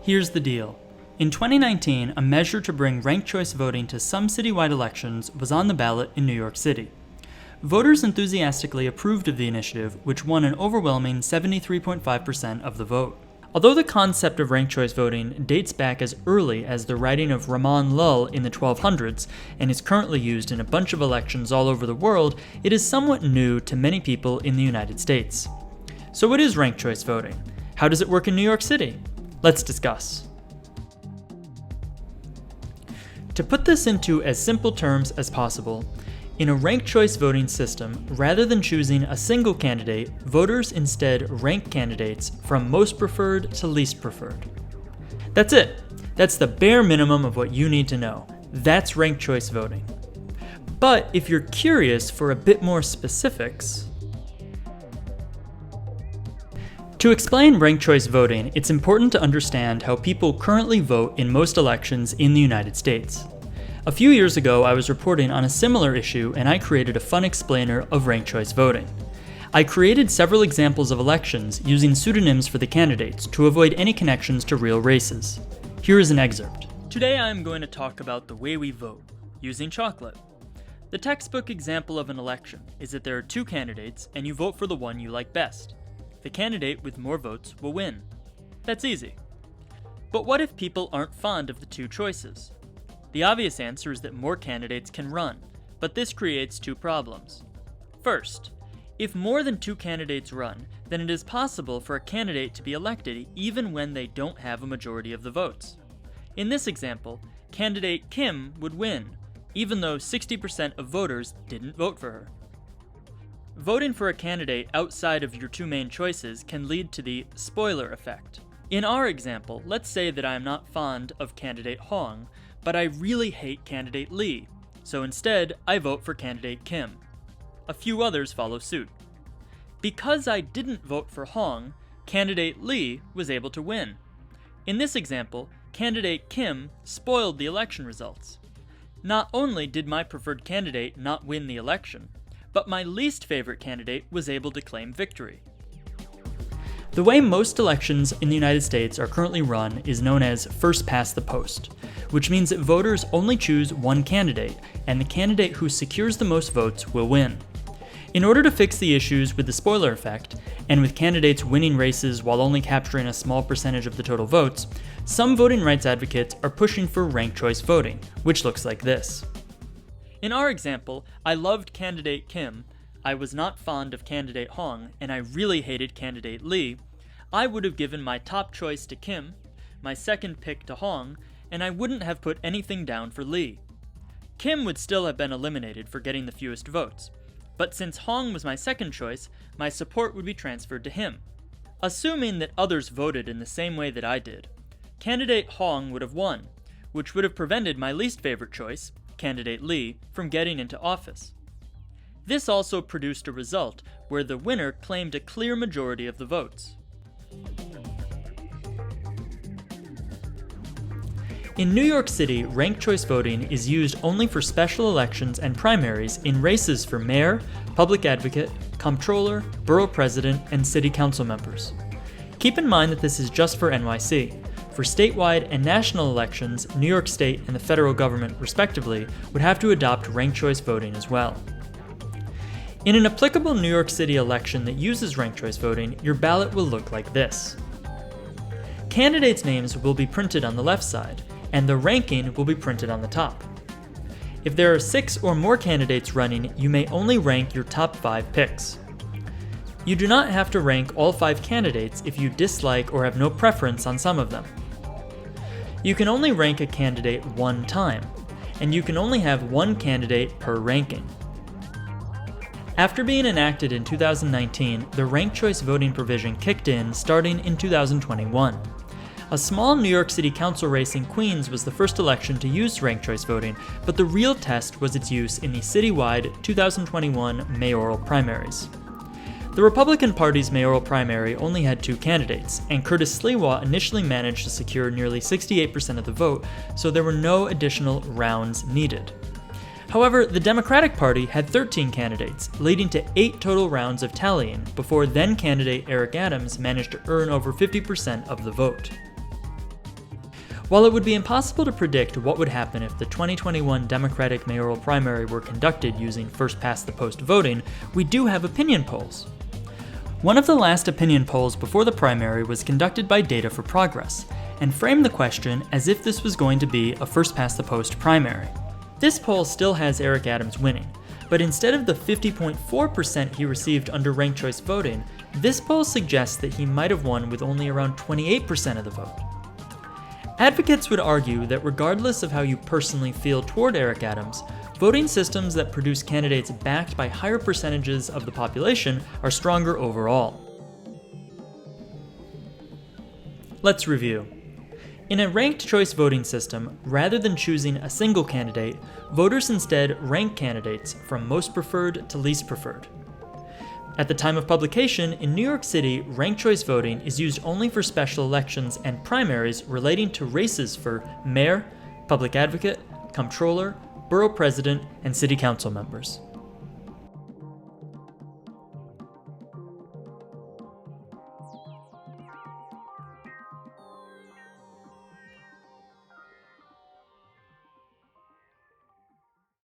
Here's the deal. In 2019, a measure to bring ranked choice voting to some citywide elections was on the ballot in New York City. Voters enthusiastically approved of the initiative, which won an overwhelming 73.5% of the vote. Although the concept of ranked choice voting dates back as early as the writing of Ramon Lull in the 1200s and is currently used in a bunch of elections all over the world, it is somewhat new to many people in the United States. So what is ranked choice voting? How does it work in New York City? Let's discuss. To put this into as simple terms as possible, in a ranked choice voting system, rather than choosing a single candidate, voters instead rank candidates from most preferred to least preferred. That's it. That's the bare minimum of what you need to know. That's ranked choice voting. But if you're curious for a bit more specifics, to explain ranked choice voting, it's important to understand how people currently vote in most elections in the United States. A few years ago, I was reporting on a similar issue and I created a fun explainer of ranked choice voting. I created several examples of elections using pseudonyms for the candidates to avoid any connections to real races. Here is an excerpt. Today I am going to talk about the way we vote, using chocolate. The textbook example of an election is that there are two candidates and you vote for the one you like best. The candidate with more votes will win. That's easy. But what if people aren't fond of the two choices? The obvious answer is that more candidates can run, but this creates two problems. First, if more than two candidates run, then it is possible for a candidate to be elected even when they don't have a majority of the votes. In this example, candidate Kim would win, even though 60% of voters didn't vote for her. Voting for a candidate outside of your two main choices can lead to the spoiler effect. In our example, let's say that I am not fond of candidate Hong, but I really hate candidate Lee, so instead I vote for candidate Kim. A few others follow suit. Because I didn't vote for Hong, candidate Lee was able to win. In this example, candidate Kim spoiled the election results. Not only did my preferred candidate not win the election, but my least favorite candidate was able to claim victory. The way most elections in the United States are currently run is known as first past the post, which means that voters only choose one candidate, and the candidate who secures the most votes will win. In order to fix the issues with the spoiler effect, and with candidates winning races while only capturing a small percentage of the total votes, some voting rights advocates are pushing for ranked choice voting, which looks like this. In our example, I loved candidate Kim, I was not fond of candidate Hong, and I really hated candidate Lee. I would have given my top choice to Kim, my second pick to Hong, and I wouldn't have put anything down for Lee. Kim would still have been eliminated for getting the fewest votes, but since Hong was my second choice, my support would be transferred to him. Assuming that others voted in the same way that I did, candidate Hong would have won, which would have prevented my least favorite choice, candidate Lee, from getting into office. This also produced a result where the winner claimed a clear majority of the votes. In New York City, ranked choice voting is used only for special elections and primaries in races for mayor, public advocate, comptroller, borough president, and city council members. Keep in mind that this is just for NYC. For statewide and national elections, New York State and the federal government, respectively, would have to adopt ranked choice voting as well. In an applicable New York City election that uses ranked choice voting, your ballot will look like this. Candidates' names will be printed on the left side, and the ranking will be printed on the top. If there are 6 or more candidates running, you may only rank your top 5 picks. You do not have to rank all 5 candidates if you dislike or have no preference on some of them. You can only rank a candidate one time, and you can only have one candidate per ranking. After being enacted in 2019, the ranked choice voting provision kicked in starting in 2021. A small New York City council race in Queens was the first election to use ranked choice voting, but the real test was its use in the citywide 2021 mayoral primaries. The Republican Party's mayoral primary only had 2 candidates, and Curtis Sliwa initially managed to secure nearly 68% of the vote, so there were no additional rounds needed. However, the Democratic Party had 13 candidates, leading to 8 total rounds of tallying before then-candidate Eric Adams managed to earn over 50% of the vote. While it would be impossible to predict what would happen if the 2021 Democratic mayoral primary were conducted using first-past-the-post voting, we do have opinion polls. One of the last opinion polls before the primary was conducted by Data for Progress, and framed the question as if this was going to be a first-past-the-post primary. This poll still has Eric Adams winning, but instead of the 50.4% he received under ranked choice voting, this poll suggests that he might have won with only around 28% of the vote. Advocates would argue that regardless of how you personally feel toward Eric Adams, voting systems that produce candidates backed by higher percentages of the population are stronger overall. Let's review. In a ranked choice voting system, rather than choosing a single candidate, voters instead rank candidates from most preferred to least preferred. At the time of publication, in New York City, ranked choice voting is used only for special elections and primaries relating to races for mayor, public advocate, comptroller, borough president, and city council members.